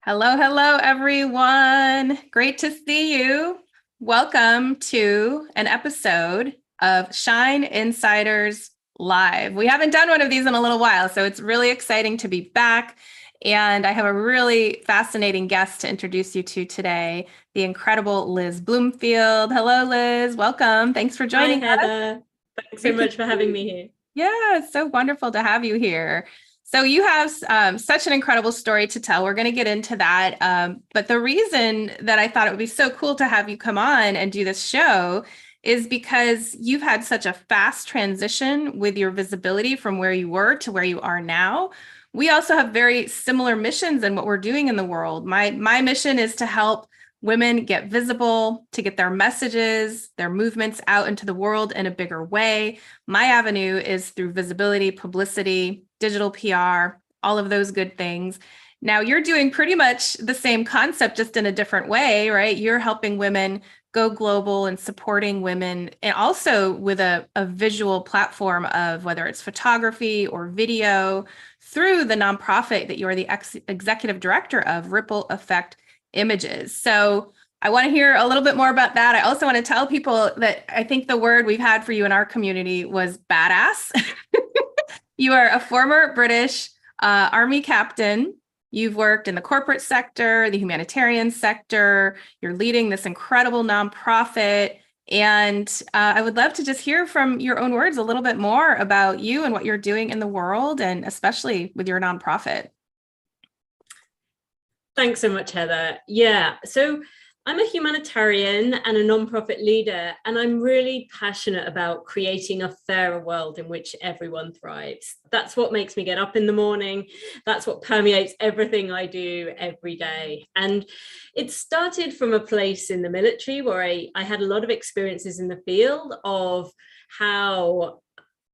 Hello, hello, everyone. Great to see you. Welcome to an episode of Shine Insiders Live. We haven't done one of these in a little while, so it's really exciting to be back. And I have a really fascinating guest to introduce you to today, the incredible Liz Bloomfield. Hello, Liz. Welcome. Thanks for joining Hi, us. Heather. Thanks so much for having me here. Yeah, it's so wonderful to have you here. So you have such an incredible story to tell. We're going to get into that. But the reason that I thought it would be so cool to have you come on and do this show is because you've had such a fast transition with your visibility from where you were to where you are now. We also have very similar missions in what we're doing in the world. My mission is to help women get visible, to get their messages, their movements out into the world in a bigger way. My avenue is through visibility, publicity, digital PR, all of those good things. Now you're doing pretty much the same concept, just in a different way, right? You're helping women go global and supporting women, and also with a visual platform of whether it's photography or video through the nonprofit that you are the executive director of, Ripple Effect Images. So I want to hear a little bit more about that. I also want to tell people that I think the word we've had for you in our community was badass. You are a former British Army captain. You've worked in the corporate sector, the humanitarian sector. You're leading this incredible nonprofit. And I would love to just hear from your own words a little bit more about you and what you're doing in the world, and especially with your nonprofit. Thanks so much, Heather. Yeah, so I'm a humanitarian and a nonprofit leader, and I'm really passionate about creating a fairer world in which everyone thrives. That's what makes me get up in the morning. That's what permeates everything I do every day. And it started from a place in the military where I had a lot of experiences in the field of how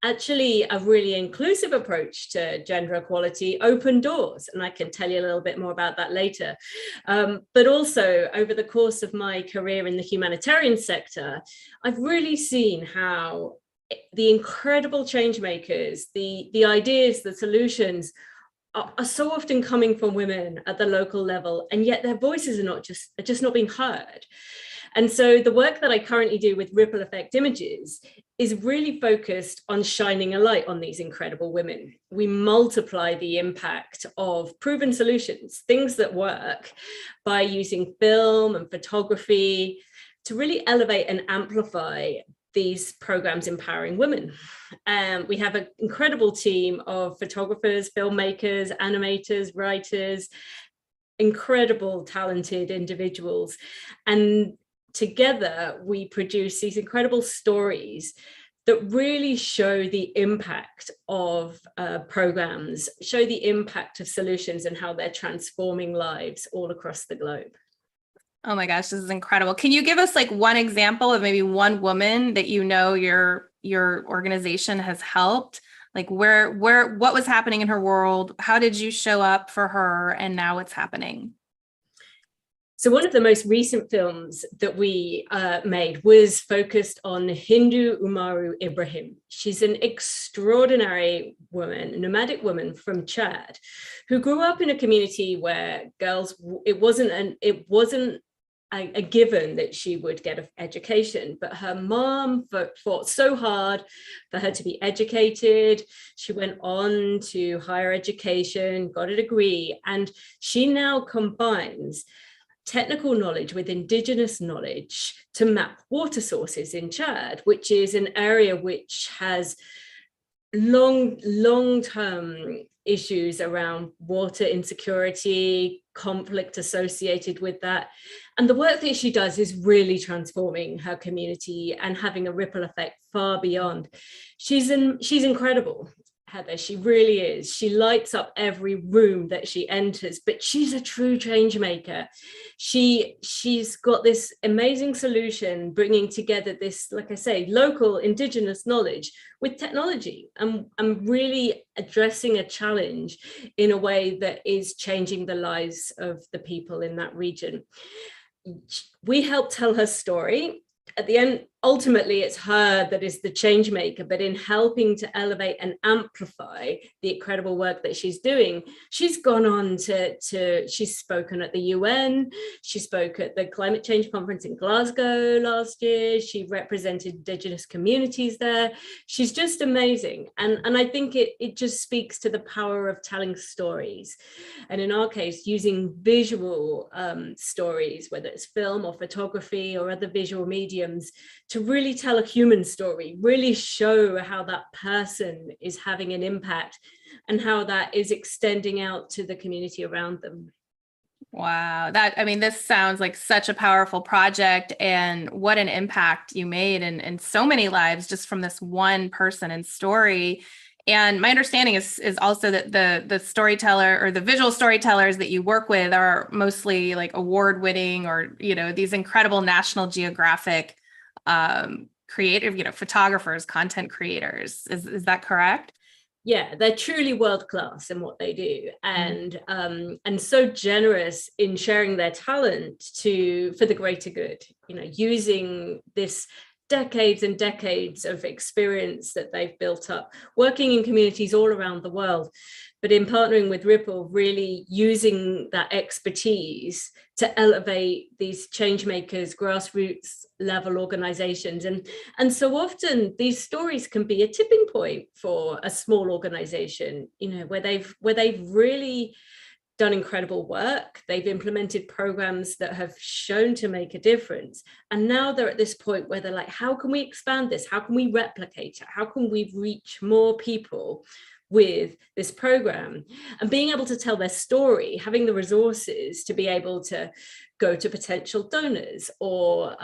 actually a really inclusive approach to gender equality opened doors. And I can tell you a little bit more about that later. But also over the course of my career in the humanitarian sector, I've really seen how the incredible change makers, the ideas, the solutions are so often coming from women at the local level, and yet their voices are just not being heard. And so the work that I currently do with Ripple Effect Images is really focused on shining a light on these incredible women. We multiply the impact of proven solutions, things that work, by using film and photography to really elevate and amplify these programs empowering women. We have an incredible team of photographers, filmmakers, animators, writers, incredible, talented individuals. And together, we produce these incredible stories that really show the impact of programs, show the impact of solutions and how they're transforming lives all across the globe. Oh my gosh, this is incredible. Can you give us like one example of maybe one woman that you know your organization has helped? Like where what was happening in her world? How did you show up for her, and now what's happening? So one of the most recent films that we made was focused on Hindu Umaru Ibrahim. She's an extraordinary woman, a nomadic woman from Chad, who grew up in a community where girls, it wasn't a given that she would get an education, but her mom fought so hard for her to be educated. She went on to higher education, got a degree, and she now combines technical knowledge with indigenous knowledge to map water sources in Chad, which is an area which has long-term issues around water insecurity, conflict associated with that. And the work that she does is really transforming her community and having a ripple effect far beyond. She's incredible, Heather. She really is. She lights up every room that she enters, but she's a true change maker. She's got this amazing solution, bringing together this, like I say, local indigenous knowledge with technology, and really addressing a challenge in a way that is changing the lives of the people in that region. We help tell her story. At the end, ultimately it's her that is the change maker, but in helping to elevate and amplify the incredible work that she's doing, she's gone on she's spoken at the UN, she spoke at the climate change conference in Glasgow last year, she represented Indigenous communities there. She's just amazing. And I think it just speaks to the power of telling stories. And in our case, using visual stories, whether it's film or photography or other visual mediums, to really tell a human story, really show how that person is having an impact and how that is extending out to the community around them. Wow. This sounds like such a powerful project, and what an impact you made in so many lives just from this one person and story. And my understanding is also that the storyteller or the visual storytellers that you work with are mostly like award-winning or, these incredible National Geographic creative, photographers, content creators. Is that correct? Yeah, they're truly world-class in what they do, and so generous in sharing their talent for the greater good, using this decades and decades of experience that they've built up, working in communities all around the world, but in partnering with Ripple, really using that expertise to elevate these change makers, grassroots level organizations. And so often these stories can be a tipping point for a small organization, where they've really done incredible work. They've implemented programs that have shown to make a difference. And now they're at this point where they're like, how can we expand this? How can we replicate it? How can we reach more people with this program? And being able to tell their story, having the resources to be able to go to potential donors or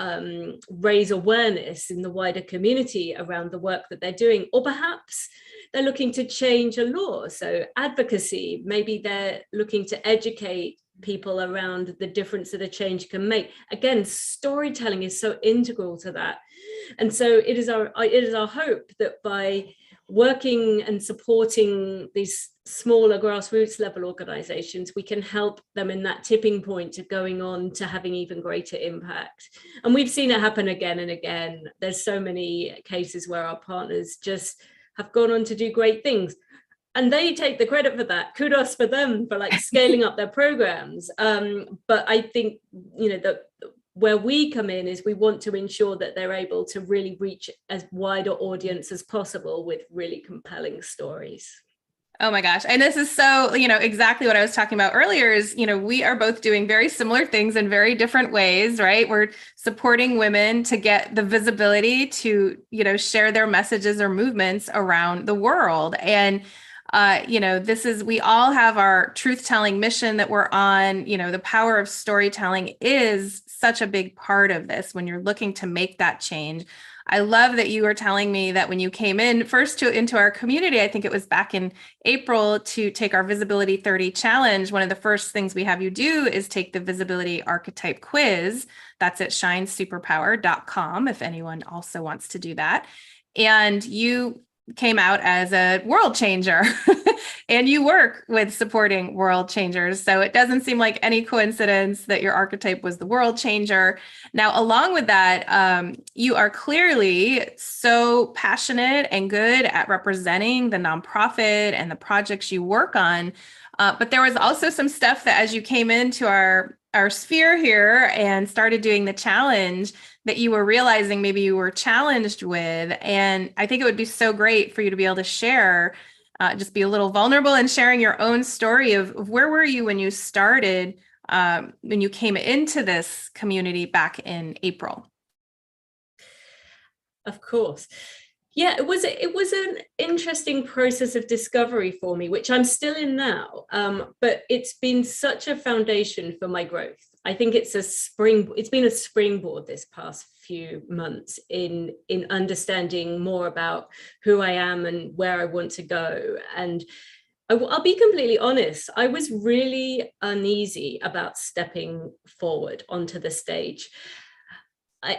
raise awareness in the wider community around the work that they're doing, or perhaps they're looking to change a law. So advocacy, maybe they're looking to educate people around the difference that a change can make. Again, storytelling is so integral to that. And so it is our hope that by working and supporting these smaller grassroots level organizations, we can help them in that tipping point to going on to having even greater impact. And we've seen it happen again and again. There's so many cases where our partners just have gone on to do great things, and they take the credit for that. Kudos for them for scaling up their programs. But I think, that where we come in is we want to ensure that they're able to really reach as wider audience as possible with really compelling stories. Oh my gosh. And this is so, exactly what I was talking about earlier is, we are both doing very similar things in very different ways, right? We're supporting women to get the visibility to, share their messages or movements around the world. And, we all have our truth-telling mission that we're on. The power of storytelling is such a big part of this when you're looking to make that change. I love that you were telling me that when you came in first into our community, I think it was back in April, to take our Visibility 30 challenge. One of the first things we have you do is take the Visibility Archetype quiz. That's at shinesuperpower.com if anyone also wants to do that. And you came out as a world changer and you work with supporting world changers. So it doesn't seem like any coincidence that your archetype was the world changer. Now, along with that, you are clearly so passionate and good at representing the nonprofit and the projects you work on. But there was also some stuff that as you came into our sphere here and started doing the challenge that you were realizing maybe you were challenged with. And I think it would be so great for you to be able to share, just be a little vulnerable and sharing your own story of where were you when you started, when you came into this community back in April. Of course. Yeah, it was an interesting process of discovery for me, which I'm still in now. But it's been such a foundation for my growth. I think it's been a springboard this past few months in understanding more about who I am and where I want to go. And I'll be completely honest, I was really uneasy about stepping forward onto the stage.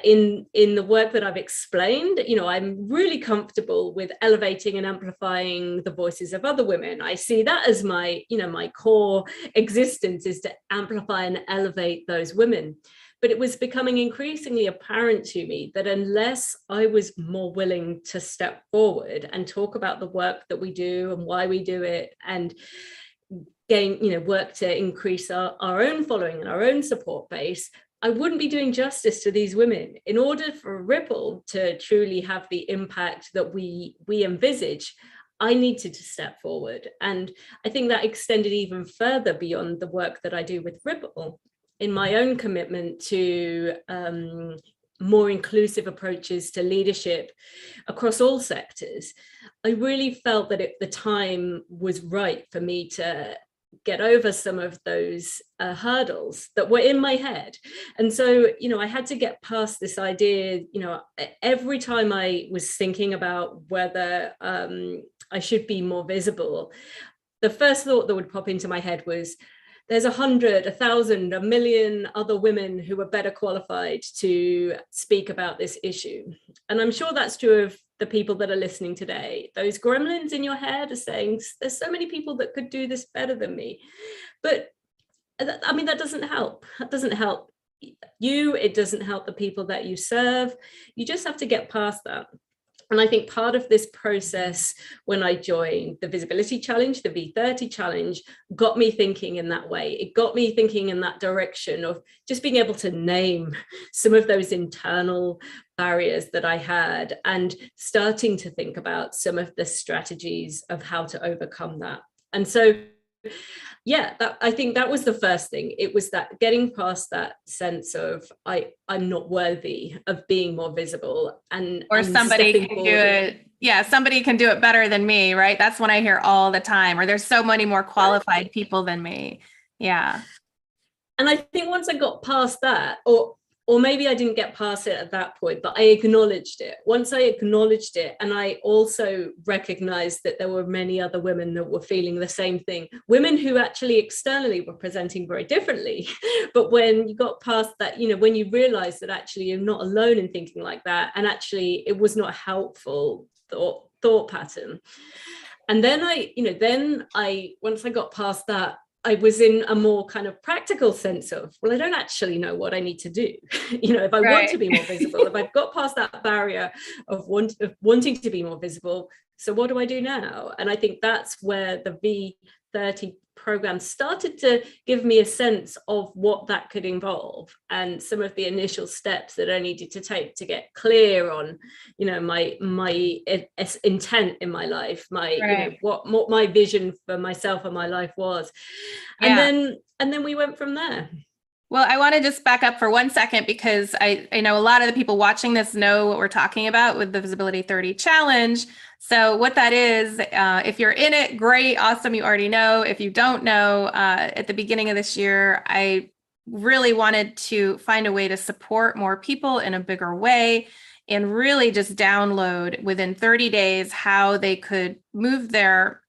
In the work that I've explained, I'm really comfortable with elevating and amplifying the voices of other women. I see that as my core existence is to amplify and elevate those women. But it was becoming increasingly apparent to me that unless I was more willing to step forward and talk about the work that we do and why we do it, and gain, work to increase our own following and our own support base, I wouldn't be doing justice to these women. In order for Ripple to truly have the impact that we envisage, I needed to step forward. And I think that extended even further beyond the work that I do with Ripple in my own commitment to more inclusive approaches to leadership across all sectors. I really felt that the time was right for me to get over some of those hurdles that were in my head. And so, I had to get past this idea, every time I was thinking about whether I should be more visible, the first thought that would pop into my head was, there's 100, 1,000, 1,000,000 other women who are better qualified to speak about this issue. And I'm sure that's true of the people that are listening today. Those gremlins in your head are saying, there's so many people that could do this better than me. But I mean, that doesn't help. That doesn't help you. It doesn't help the people that you serve. You just have to get past that. And I think part of this process, when I joined the Visibility Challenge, the V30 Challenge, got me thinking in that way. It got me thinking in that direction of just being able to name some of those internal barriers that I had and starting to think about some of the strategies of how to overcome that. And so, yeah, I think that was the first thing. It was that getting past that sense of I'm not worthy of being more visible, and somebody can do it. Yeah, somebody can do it better than me, right? That's what I hear all the time. Or there's so many more qualified people than me. Yeah. And I think once I got past that, or maybe I didn't get past it at that point, but I acknowledged it. Once I acknowledged it, and I also recognized that there were many other women that were feeling the same thing, women who actually externally were presenting very differently. But when you got past that, when you realize that actually you're not alone in thinking like that, and actually it was not a helpful thought pattern. And then once I got past that, I was in a more kind of practical sense of, well, I don't actually know what I need to do. If I want to be more visible, if I've got past that barrier of wanting to be more visible, so what do I do now? And I think that's where the V30 program started to give me a sense of what that could involve, and some of the initial steps that I needed to take to get clear on, my intent in my life, what my vision for myself and my life was. And then we went from there. Well, I want to just back up for 1 second, because I know a lot of the people watching this know what we're talking about with the Visibility 30 Challenge. So what that is, if you're in it, great, awesome, you already know. If you don't know, at the beginning of this year, I really wanted to find a way to support more people in a bigger way, and really just download within 30 days how they could move their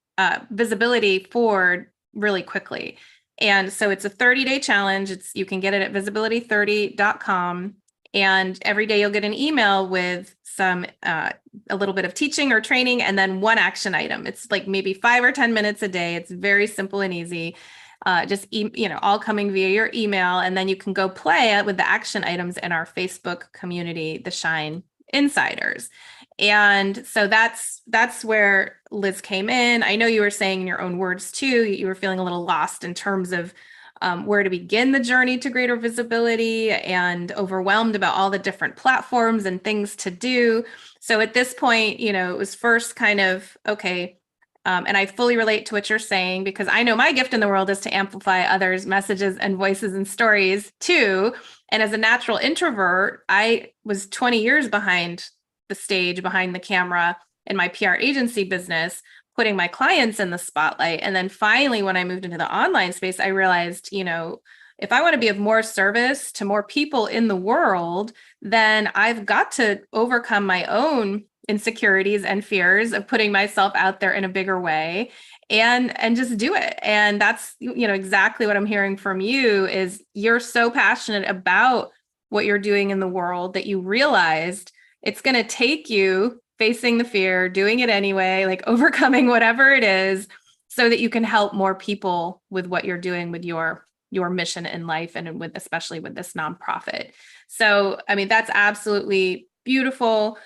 visibility forward really quickly. And so it's a 30-day challenge. You can get it at visibility30.com. And every day you'll get an email with a little bit of teaching or training, and then one action item. It's like maybe 5 or 10 minutes a day. It's very simple and easy. Just all coming via your email. And then you can go play it with the action items in our Facebook community, the Shine Insiders. And so that's where Liz came in. I know you were saying in your own words too, you were feeling a little lost in terms of where to begin the journey to greater visibility, and overwhelmed about all the different platforms and things to do. So at this point, it was first kind of, okay, and I fully relate to what you're saying, because I know my gift in the world is to amplify others' messages and voices and stories too. And as a natural introvert, I was 20 years behind the stage, behind the camera in my PR agency business, putting my clients in the spotlight. And then finally, when I moved into the online space, I realized, if I want to be of more service to more people in the world, then I've got to overcome my own insecurities and fears of putting myself out there in a bigger way, and just do it. And that's, exactly what I'm hearing from you is you're so passionate about what you're doing in the world that you realized it's going to take you facing the fear, doing it anyway, like overcoming whatever it is, so that you can help more people with what you're doing with your your mission in life and with, especially with this nonprofit. So, I mean, that's absolutely beautiful.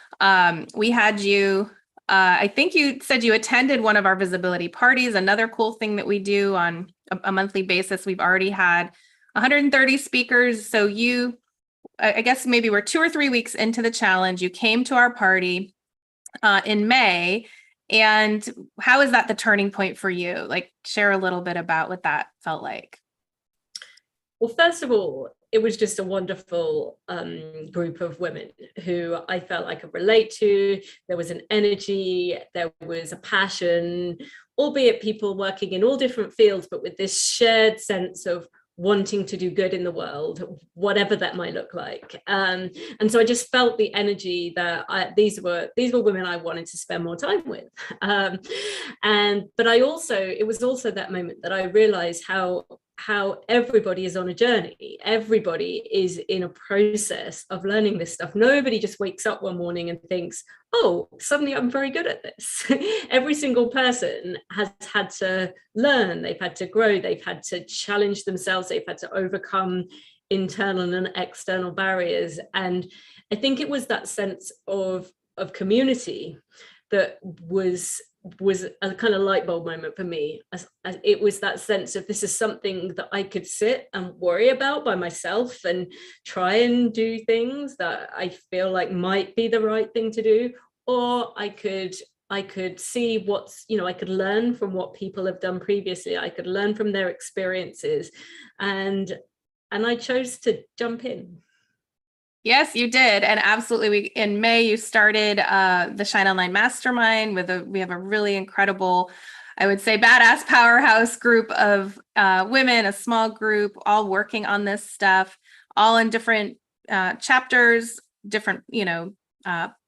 We had you, I think you said you attended one of our visibility parties. Another cool thing that we do on a monthly basis, we've already had 130 speakers. So you, I guess maybe we're 2 or 3 weeks into the challenge. You came to our party in May. And how is that the turning point for you? Like, share a little bit about what that felt like. Well, first of all, it was just a wonderful group of women who I felt I could relate to. There was an energy, there was a passion, albeit people working in all different fields, but with this shared sense of wanting to do good in the world, whatever that might look like. And so I just felt the energy that these were women I wanted to spend more time with. But it was also that moment that I realized how everybody is on a journey. Everybody is in a process of learning this stuff. Nobody just wakes up one morning and thinks, oh, suddenly I'm very good at this. Every single person has had to learn, they've had to grow, they've had to challenge themselves, they've had to overcome internal and external barriers. And I think it was that sense of community that was a kind of light bulb moment for me. As it was that sense of, this is something that I could sit and worry about by myself and try and do things that I feel like might be the right thing to do, or I could see what's, I could learn from what people have done previously. I could learn from their experiences, and I chose to jump in. Yes, you did. And absolutely. In May, you started the Shine Online Mastermind we have a really incredible, I would say, badass powerhouse group of women, a small group, all working on this stuff, all in different chapters, different,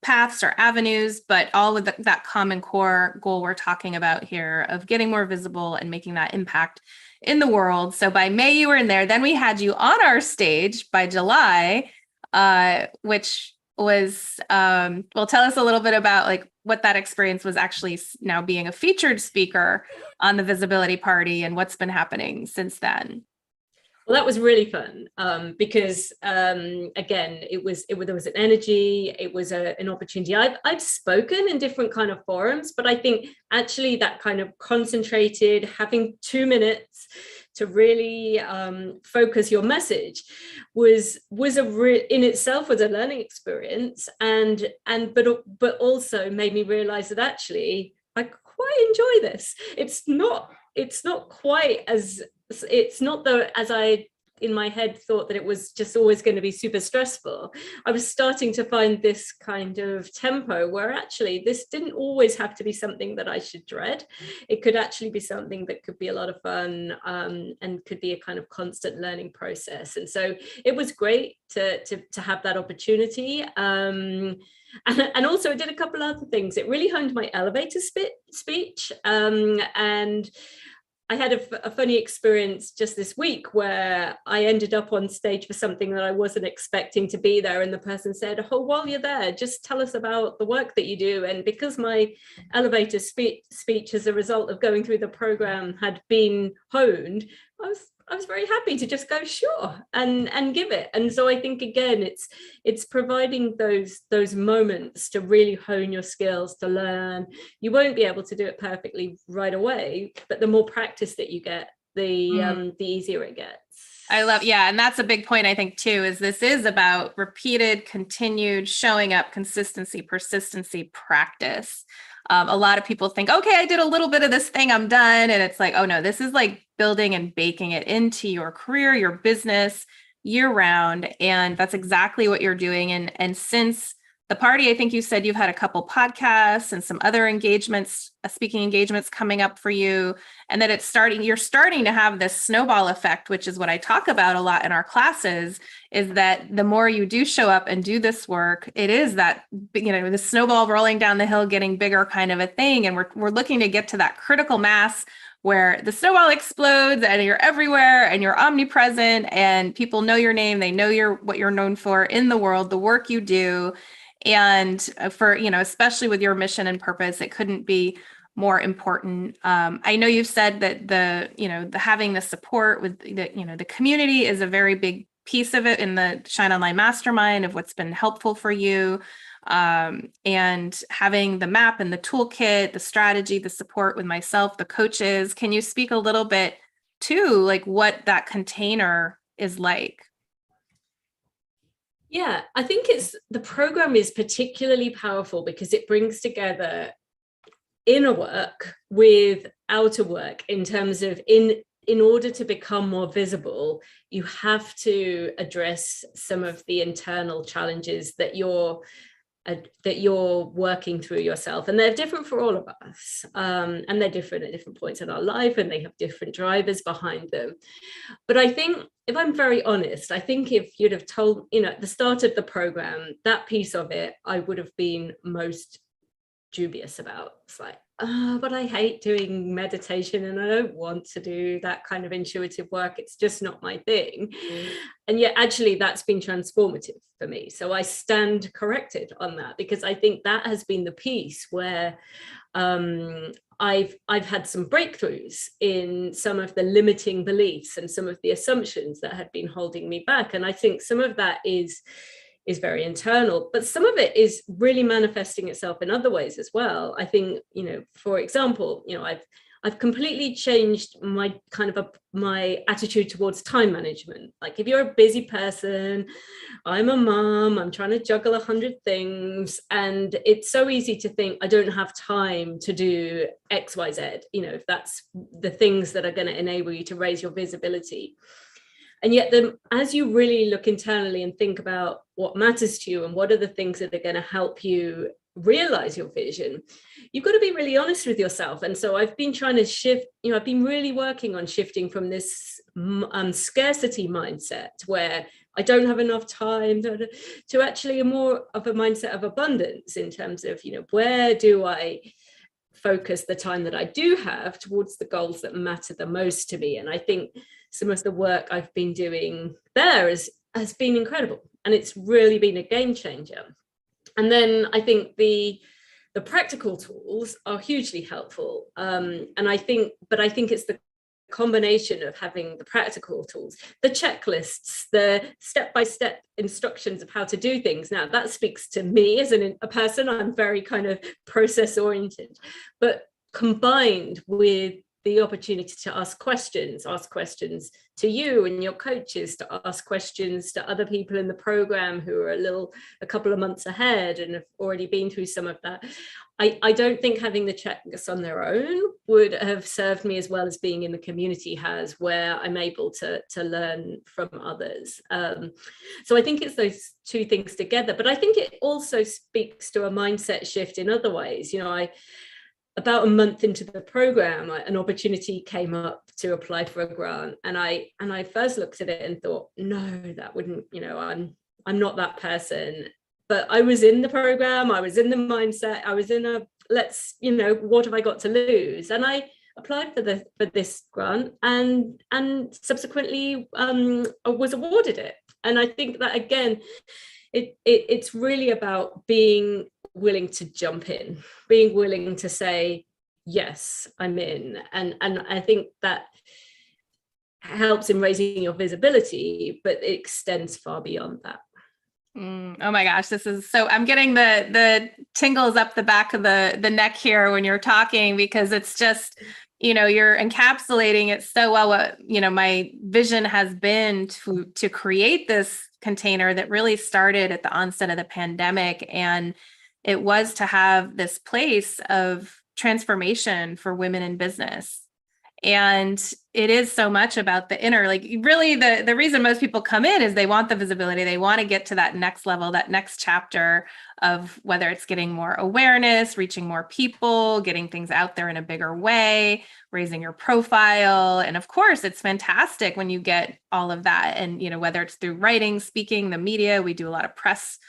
paths or avenues, but all with that common core goal we're talking about here of getting more visible and making that impact in the world. So by May, you were in there. Then we had you on our stage by July, which was, well, tell us a little bit about like what that experience was actually now being a featured speaker on the Visibility Party and what's been happening since then. Well, that was really fun because, again, there was an energy. It was an opportunity. I'd spoken in different kind of forums, but I think actually that kind of concentrated, having 2 minutes to really focus your message was in itself was a learning experience, but also made me realize that actually I quite enjoy this. It's not quite as, it's not as I in my head thought that it was just always going to be super stressful. I was starting to find this kind of tempo where actually this didn't always have to be something that I should dread. It could actually be something that could be a lot of fun and could be a kind of constant learning process. And so it was great to have that opportunity. And also I did a couple other things. It really honed my elevator speech. And I had a funny experience just this week where I ended up on stage for something that I wasn't expecting to be there. And the person said, oh, while you're there, just tell us about the work that you do. And because my elevator speech as a result of going through the program had been honed, I was very happy to just go, sure, and give it. And so I think, again, it's providing those moments to really hone your skills, to learn. You won't be able to do it perfectly right away, but the more practice that you get, the easier it gets. I love, yeah. And that's a big point, I think, too, is this is about repeated, continued showing up, consistency, persistency, practice. A lot of people think, okay, I did a little bit of this thing, I'm done. And it's like, oh no, this is like building and baking it into your career, your business year round. And that's exactly what you're doing. And since the party, I think you said you've had a couple podcasts and some other engagements, speaking engagements coming up for you, and that you're starting to have this snowball effect, which is what I talk about a lot in our classes, is that the more you do show up and do this work, it is that, the snowball rolling down the hill, getting bigger kind of a thing. And we're looking to get to that critical mass where the snowball explodes and you're everywhere and you're omnipresent and people know your name. They know what you're known for in the world, the work you do. And for, especially with your mission and purpose, it couldn't be more important. I know you've said that the having the support with the community is a very big piece of it in the Shine Online Mastermind of what's been helpful for you. And having the map and the toolkit, the strategy, the support with myself, the coaches. Can you speak a little bit to like what that container is like? Yeah, I think the program is particularly powerful because it brings together inner work with outer work in terms of in order to become more visible, you have to address some of the internal challenges that you're working through yourself, and they're different for all of us, and they're different at different points in our life, and they have different drivers behind them. But I think, if I'm very honest, I think if you'd have told, at the start of the program, that piece of it, I would have been most dubious about. It's like, but I hate doing meditation and I don't want to do that kind of intuitive work. It's just not my thing. And yet actually that's been transformative for me. So I stand corrected on that, because I think that has been the piece where I've had some breakthroughs in some of the limiting beliefs and some of the assumptions that had been holding me back. And I think some of that is very internal, but some of it is really manifesting itself in other ways as well. I think, for example, I've completely changed my my attitude towards time management. Like, if you're a busy person, I'm a mom, I'm trying to juggle 100 things, and it's so easy to think I don't have time to do X, Y, Z, if that's the things that are going to enable you to raise your visibility. And yet as you really look internally and think about what matters to you and what are the things that are going to help you realize your vision, you've got to be really honest with yourself. And so I've been trying to shift, I've been really working on shifting from this scarcity mindset where I don't have enough time to actually a more of a mindset of abundance, in terms of, where do I focus the time that I do have towards the goals that matter the most to me. And I think some of the work I've been doing there has been incredible, and it's really been a game changer. And then I think the practical tools are hugely helpful. And I think it's the combination of having the practical tools, the checklists, the step-by-step instructions of how to do things. Now that speaks to me as a person. I'm very kind of process oriented, but combined with the opportunity to ask questions to you and your coaches, to ask questions to other people in the program who are a couple of months ahead and have already been through some of that. I don't think having the checklists on their own would have served me as well as being in the community has, where I'm able to learn from others. So I think it's those two things together, but I think it also speaks to a mindset shift in other ways. About a month into the program, an opportunity came up to apply for a grant, and I first looked at it and thought, no, that wouldn't, I'm not that person. But I was in the program, I was in the mindset, I was in what have I got to lose? And I applied for this grant and subsequently was awarded it. And I think that again, it's really about being willing to jump in, being willing to say, yes, I'm in. And I think that helps in raising your visibility, but it extends far beyond that. Oh my gosh, this is so, I'm getting the tingles up the back of the neck here when you're talking, because it's just, you're encapsulating it so well. What, my vision has been to create this container that really started at the onset of the pandemic. And it was to have this place of transformation for women in business. And it is so much about the inner, like really the reason most people come in is they want the visibility. They want to get to that next level, that next chapter of whether it's getting more awareness, reaching more people, getting things out there in a bigger way, raising your profile. And of course, it's fantastic when you get all of that. And, whether it's through writing, speaking, the media, we do a lot of press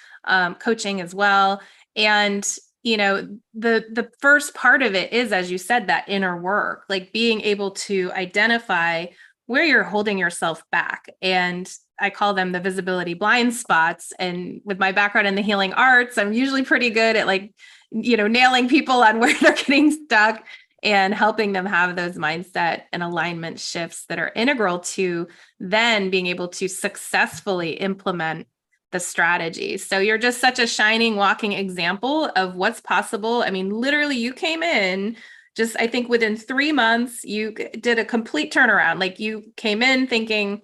coaching as well. And the first part of it is, as you said, that inner work, like being able to identify where you're holding yourself back. And I call them the visibility blind spots. And with my background in the healing arts, I'm usually pretty good at like, nailing people on where they're getting stuck and helping them have those mindset and alignment shifts that are integral to then being able to successfully implement the strategy. So you're just such a shining, walking example of what's possible. I mean, literally, you came in just, I think within 3 months, you did a complete turnaround. Like you came in thinking,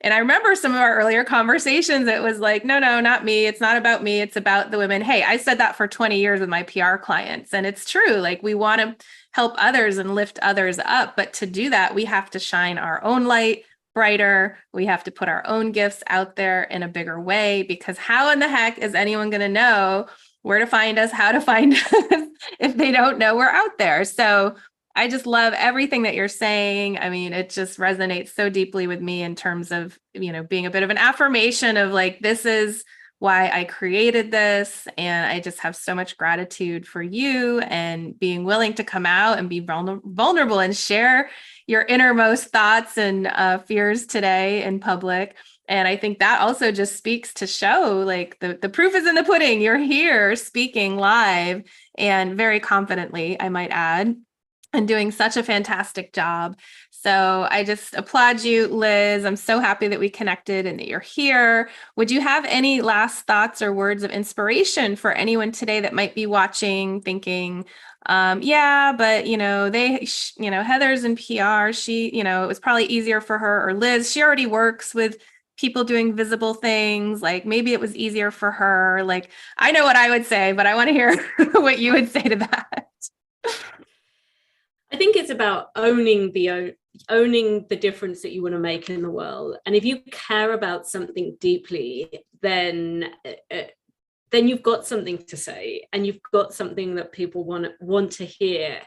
and I remember some of our earlier conversations, it was like, no, not me. It's not about me. It's about the women. Hey, I said that for 20 years with my PR clients. And it's true. Like we want to help others and lift others up. But to do that, we have to shine our own light brighter. We have to put our own gifts out there in a bigger way, because how in the heck is anyone going to know where to find us, how to find us if they don't know we're out there? So I just love everything that you're saying. I mean, it just resonates so deeply with me in terms of, being a bit of an affirmation of like, this is why I created this. And I just have so much gratitude for you and being willing to come out and be vulnerable and share your innermost thoughts and fears today in public. And I think that also just speaks to show like the proof is in the pudding. You're here speaking live and very confidently, I might add, and doing such a fantastic job. So I just applaud you, Liz. I'm so happy that we connected and that you're here. Would you have any last thoughts or words of inspiration for anyone today that might be watching, thinking, yeah, but Heather's in PR. She, it was probably easier for her, or Liz, she already works with people doing visible things. Like maybe it was easier for her. Like, I know what I would say, but I want to hear what you would say to that. I think it's about owning the difference that you want to make in the world. And if you care about something deeply, then you've got something to say, and you've got something that people want to hear.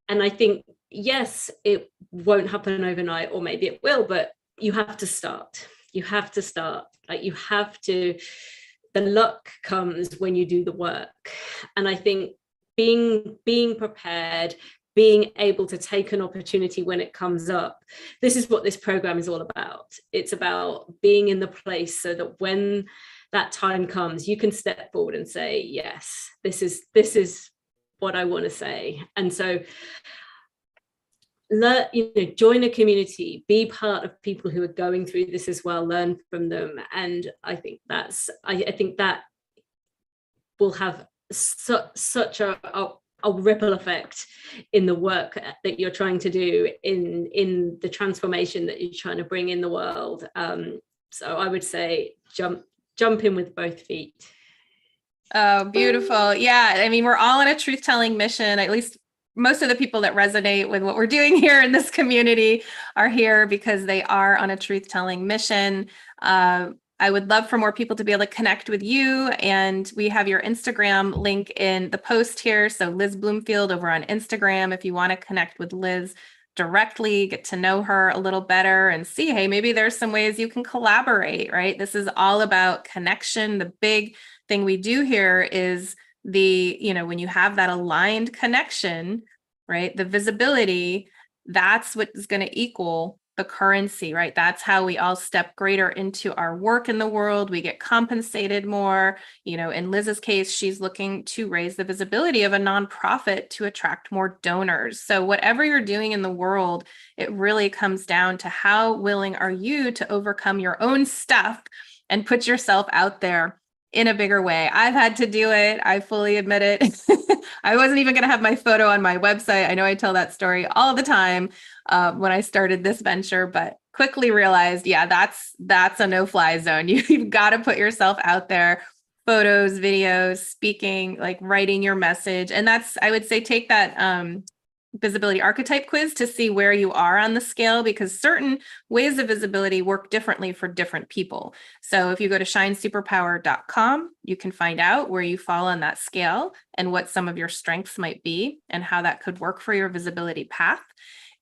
And I think, yes, it won't happen overnight, or maybe it will, but you have to start. Like the luck comes when you do the work. And I think being prepared, being able to take an opportunity when it comes up. This is what this program is all about. It's about being in the place so that when that time comes, you can step forward and say, yes, this is what I want to say. And so join a community, be part of people who are going through this as well, learn from them. And I think that will have such a ripple effect in the work that you're trying to do, in the transformation that you're trying to bring in the world. So I would say jump in with both feet. Oh, beautiful. Yeah. I mean, we're all on a truth-telling mission. At least most of the people that resonate with what we're doing here in this community are here because they are on a truth-telling mission. I would love for more people to be able to connect with you. And we have your Instagram link in the post here. So Liz Bloomfield over on Instagram, if you want to connect with Liz directly, get to know her a little better and see, hey, maybe there's some ways you can collaborate, right? This is all about connection. The big thing we do here is when you have that aligned connection, right? The visibility, that's what is going to equal the currency, right? That's how we all step greater into our work in the world. We get compensated more. In Liz's case, she's looking to raise the visibility of a nonprofit to attract more donors. So whatever you're doing in the world, it really comes down to how willing are you to overcome your own stuff and put yourself out there in a bigger way. I've had to do it. I fully admit it. I wasn't even going to have my photo on my website. I know I tell that story all the time when I started this venture, but quickly realized, yeah, that's a no-fly zone. You've got to put yourself out there, photos, videos, speaking, like writing your message. And that's, I would say, take that visibility archetype quiz to see where you are on the scale, because certain ways of visibility work differently for different people. So if you go to shinesuperpower.com, you can find out where you fall on that scale and what some of your strengths might be and how that could work for your visibility path.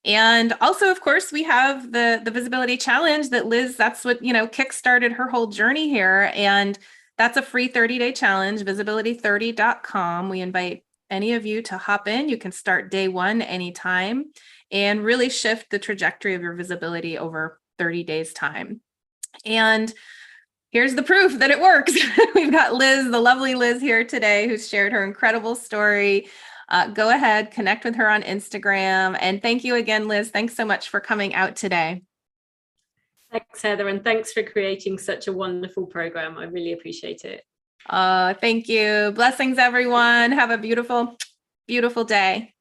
And also, of course, we have the visibility challenge that Liz, that's what, kickstarted her whole journey here. And that's a free 30-day challenge, visibility30.com. We invite any of you to hop in. You can start day one anytime. and really shift the trajectory of your visibility over 30 days time. And here's the proof that it works. We've got Liz, the lovely Liz here today, who's shared her incredible story. Go ahead, connect with her on Instagram. And thank you again, Liz. Thanks so much for coming out today. Thanks, Heather. And thanks for creating such a wonderful program. I really appreciate it. Thank you. Blessings, everyone. Have a beautiful, beautiful day.